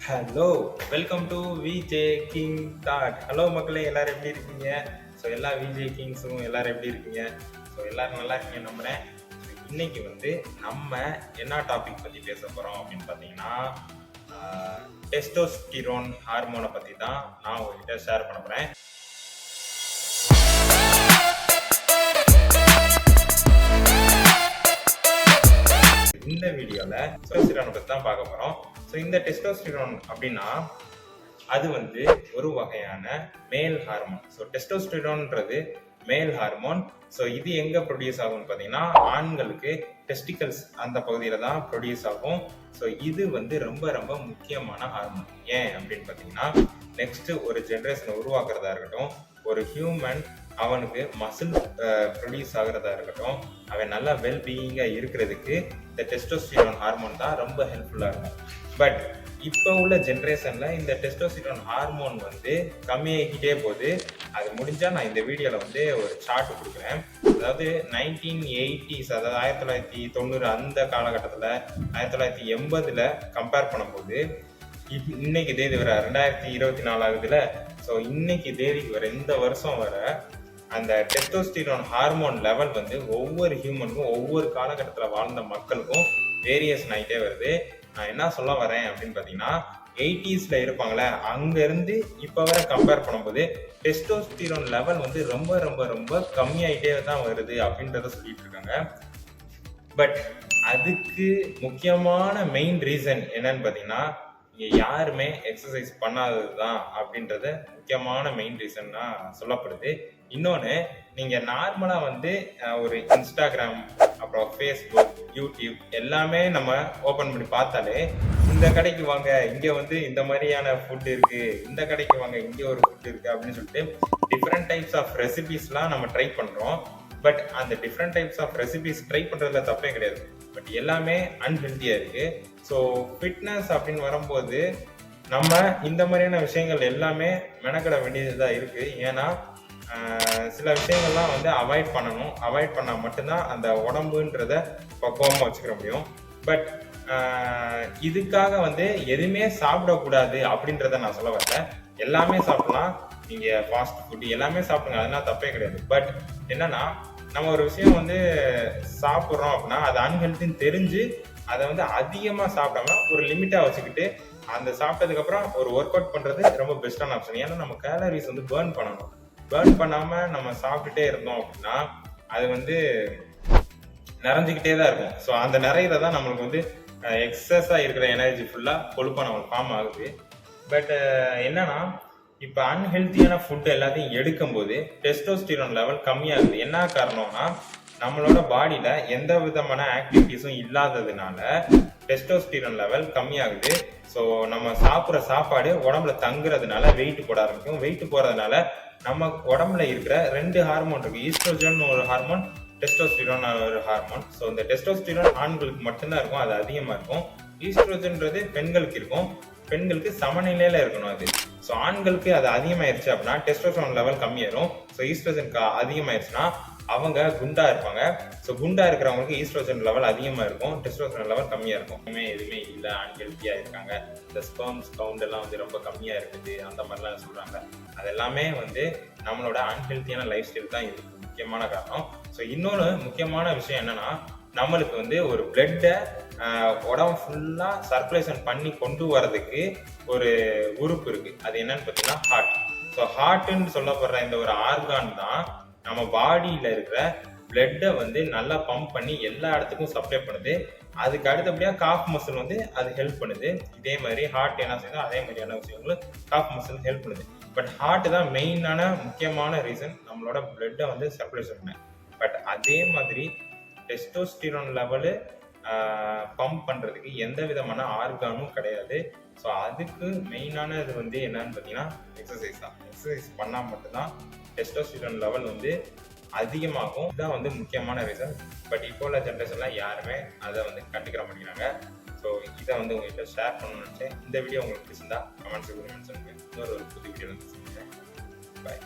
Hello, welcome to VJ king thought. Hello மக்களே, எல்லாரும் எப்படி இருக்கீங்க? ஸோ எல்லா விஜே கிங்ஸும் எல்லாரும் எப்படி இருக்கீங்க? ஸோ எல்லாரும் நல்லா இருக்கீங்க நம்புறேன். இன்னைக்கு வந்து நம்ம என்ன டாபிக் பற்றி பேச போகிறோம் அப்படின்னு பார்த்தீங்கன்னா, டெஸ்டோஸ்டிரோன் ஹார்மோனை பற்றி தான் நான் உங்ககிட்ட ஷேர் பண்ண போகிறேன். இந்த வீடியோவில் டெஸ்டோஸ்டிரோனை பற்றி தான் பார்க்க போகிறோம். ஸோ இந்த டெஸ்டோஸ்டிரோன் அப்படின்னா அது வந்து ஒரு வகையான மேல் ஹார்மோன். ஸோ டெஸ்டோஸ்டிரோன்றது மேல் ஹார்மோன். ஸோ இது எங்கே ப்ரொடியூஸ் ஆகும்னு பார்த்தீங்கன்னா, ஆண்களுக்கு டெஸ்டிகல்ஸ் அந்த பகுதியில் தான் ப்ரொடியூஸ் ஆகும். ஸோ இது வந்து ரொம்ப ரொம்ப முக்கியமான ஹார்மோன். ஏன் அப்படின்னு பார்த்தீங்கன்னா, நெக்ஸ்ட் ஒரு ஜென்ரேஷனை உருவாக்குறதா இருக்கட்டும், ஒரு ஹியூமன் அவனுக்கு மசில் ப்ரொடியூஸ் ஆகிறதா இருக்கட்டும், அவன் நல்லா வெல்பீயிங்காக இருக்கிறதுக்கு இந்த டெஸ்டோஸ்டிரோன் ஹார்மோன் தான் ரொம்ப ஹெல்ப்ஃபுல்லாக இருக்கும். பட் இப்போ உள்ள ஜென்ரேஷனில் இந்த டெஸ்டோஸ்டிரோன் ஹார்மோன் வந்து கம்மியாகிக்கிட்டே போகுது. அது முடிஞ்சால் நான் இந்த வீடியோவில் வந்து ஒரு சார்ட் கொடுக்குறேன். அதாவது 1980s, அதாவது 1990 அந்த காலகட்டத்தில் 1980 கம்பேர் பண்ணும்போது இன்னைக்கு தேதி வர 2024 ஆகுதுல. ஸோ இன்னைக்கு தேதிக்கு வர இந்த வருஷம் வர அந்த டெஸ்டோஸ்டிரோன் ஹார்மோன் லெவல் வந்து ஒவ்வொரு ஹியூமனுக்கும் ஒவ்வொரு காலகட்டத்தில் வாழ்ந்த மக்களுக்கும் வேரியேஷன் ஆகிட்டே வருது. நான் என்ன சொல்ல வரேன் அப்படின்னு பார்த்தீங்கன்னா, 80s இருப்பாங்களே, அங்கேருந்து இப்போ வரை கம்பேர் பண்ணும்போது டெஸ்டோஸ்டிரோன் லெவல் வந்து ரொம்ப ரொம்ப ரொம்ப கம்மியாயிட்டே தான் வருது அப்படின்றத சொல்லிட்டு இருக்காங்க. பட் அதுக்கு முக்கியமான மெயின் ரீசன் என்னன்னு பார்த்தீங்கன்னா, இங்கே யாருமே எக்ஸசைஸ் பண்ணாதது தான் அப்படின்றத முக்கியமான மெயின் ரீசன்னா சொல்லப்படுது. இன்னொன்று, நீங்கள் நார்மலாக வந்து ஒரு இன்ஸ்டாகிராம், அப்புறம் ஃபேஸ்புக், யூடியூப் எல்லாமே நம்ம ஓப்பன் பண்ணி பார்த்தாலே, இந்த கடைக்கு வாங்க, இங்கே வந்து இந்த மாதிரியான ஃபுட் இருக்குது, இந்த கடைக்கு வாங்க, இங்கே ஒரு ஃபுட் இருக்குது அப்படின்னு சொல்லிட்டு டிஃப்ரெண்ட் டைப்ஸ் ஆஃப் ரெசிபிஸ்லாம் நம்ம ட்ரை பண்ணுறோம். பட் அந்த different types of recipes try பண்ணுறதுல தப்பே கிடையாது. பட் எல்லாமே அன்ஹெல்த்தியாக இருக்குது. ஸோ ஃபிட்னஸ் அப்படின்னு வரும்போது நம்ம இந்த மாதிரியான விஷயங்கள் எல்லாமே மெனக்கிட வேண்டியதாக இருக்குது. ஏன்னா சில விஷயங்கள்லாம் வந்து அவாய்ட் பண்ணணும். அவாய்ட் பண்ணால் மட்டும்தான் அந்த உடம்புன்றத பக்குவமாக வச்சுக்கிற முடியும். பட் இதுக்காக வந்து எதுவுமே சாப்பிடக்கூடாது அப்படின்றத நான் சொல்ல வரல. எல்லாமே சாப்பிடலாம். நீங்கள் ஃபாஸ்ட் ஃபுட் எல்லாமே சாப்பிடுங்க, அதெல்லாம் தப்பே கிடையாது. பட் என்னன்னா, நம்ம ஒரு விஷயம் வந்து சாப்பிட்றோம் அப்படின்னா அது அன்ஹெல்த்தின்னு தெரிஞ்சு அதை வந்து அதிகமாக சாப்பிடாம ஒரு லிமிட்டாக வச்சுக்கிட்டு அந்த சாப்பிட்டதுக்கப்புறம் ஒரு ஒர்க் அவுட் பண்ணுறது ரொம்ப பெஸ்ட்டான ஆப்ஷன். ஏன்னா நம்ம கேலரிஸ் வந்து பேர்ன் பண்ணணும். பேர்ன் பண்ணாமல் நம்ம சாப்பிட்டுட்டே இருந்தோம் அப்படின்னா அது வந்து நிறைஞ்சிக்கிட்டே தான் இருக்கும். ஸோ அந்த நிறையில தான் நம்மளுக்கு வந்து எக்ஸஸாக இருக்கிற எனர்ஜி ஃபுல்லாக கொழுப்பாக நம்மளுக்கு ஃபார்ம் ஆகுது. பட் என்னன்னா, இப்போ அன்ஹெல்த்தியான ஃபுட் எல்லாத்தையும் எடுக்கும்போது டெஸ்டோஸ்டிரோன் லெவல் கம்மியாகுது. என்ன காரணம்னா, நம்மளோட பாடியில் எந்த விதமான ஆக்டிவிட்டிஸும் இல்லாததுனால டெஸ்டோஸ்டிரோன் லெவல் கம்மியாகுது. ஸோ நம்ம சாப்பிட்ற சாப்பாடு உடம்புல தங்குறதுனால வெயிட் போட ஆரம்பிக்கும். வெயிட் போகிறதுனால நம்ம உடம்புல இருக்கிற 2 ஹார்மோன் இருக்குது. ஈஸ்ட்ரோஜன் ஒரு ஹார்மோன், டெஸ்டோஸ்டிரோன் ஒரு ஹார்மோன். ஸோ இந்த டெஸ்டோஸ்டிரோன் ஆண்களுக்கு மட்டும்தான் இருக்கும், அது அதிகமாக இருக்கும். ஈஸ்ட்ரோஜன்றது பெண்களுக்கு இருக்கும். பெண்களுக்கு சமநிலையில இருக்கணும் அது. ஸோ ஆண்களுக்கு அது அதிகமாயிருச்சு அப்படின்னா டெஸ்டோஸ்டிரோன் லெவல் கம்மியாயிரும். ஸோ ஈஸ்ட்ரோஜன் அதிகமாயிருச்சுன்னா அவங்க குண்டா இருப்பாங்க. ஸோ குண்டா இருக்கிறவங்களுக்கு ஈஸ்ட்ரோஜன் லெவல் அதிகமாக இருக்கும், டெஸ்டோஸ்டிரோன் லெவல் கம்மியாக இருக்கும். எதுவுமே இல்லை, அன்ஹெல்த்தியாக இருக்காங்க, இந்த ஸ்பெர்ம்ஸ் கவுண்ட் எல்லாம் வந்து ரொம்ப கம்மியாக இருக்குது, அந்த மாதிரிலாம் சொல்கிறாங்க. அது எல்லாமே வந்து நம்மளோட அன்ஹெல்த்தியான லைஃப் ஸ்டைல் தான் இதுக்கு முக்கியமான காரணம். ஸோ இன்னொன்று முக்கியமான விஷயம் என்னன்னா, நம்மளுக்கு வந்து ஒரு பிளட்டை உடம்பு ஃபுல்லாக சர்க்குலேஷன் பண்ணி கொண்டு வரதுக்கு ஒரு உறுப்பு இருக்குது. அது என்னன்னு பார்த்தீங்கன்னா ஹார்ட். ஸோ ஹார்ட்டுன்னு சொல்லப்படுற இந்த ஒரு ஆர்கான் தான் நம்ம பாடியில் இருக்கிற பிளட்டை வந்து நல்லா பம்ப் பண்ணி எல்லா இடத்துக்கும் சப்ளை பண்ணுது. அதுக்கு அடுத்தபடியாக காஃப் மசில் வந்து அது ஹெல்ப் பண்ணுது. இதே மாதிரி ஹார்ட் என்ன செய்யுதோ அதே மாதிரியான விஷயங்களும் காஃப் மசில் ஹெல்ப் பண்ணுது. பட் ஹார்ட் தான் மெயினான முக்கியமான ரீசன் நம்மளோட பிளட்டை வந்து சர்க்குலேஷன் பண்ண. பட் அதே மாதிரி டெஸ்டோஸ்டிரோன் லெவலு பம்ப் பண்ணுறதுக்கு எந்த விதமான ஆர்கானும் கிடையாது. ஸோ அதுக்கு மெயினான இது வந்து என்னன்னு பார்த்தீங்கன்னா எக்ஸசைஸ் தான். எக்ஸசைஸ் பண்ணால் மட்டும்தான் டெஸ்டோஸ்டிரோன் லெவல் வந்து அதிகமாகும். இதுதான் வந்து முக்கியமான ரீசன். பட் இப்போ உள்ள ஜென்ரேஷன்லாம் யாருமே அதை வந்து கண்டுக்கிற மாட்டேங்கிறாங்க. ஸோ இதை வந்து உங்கள்கிட்ட ஷேர் பண்ணணும்னு நினச்சேன். இந்த வீடியோ உங்களுக்கு பிடிச்சிருந்தா கமெண்ட்ஸ் மென்ஷன் பண்ணுங்க. இன்னொரு புது வீடியோ வந்து பாய்.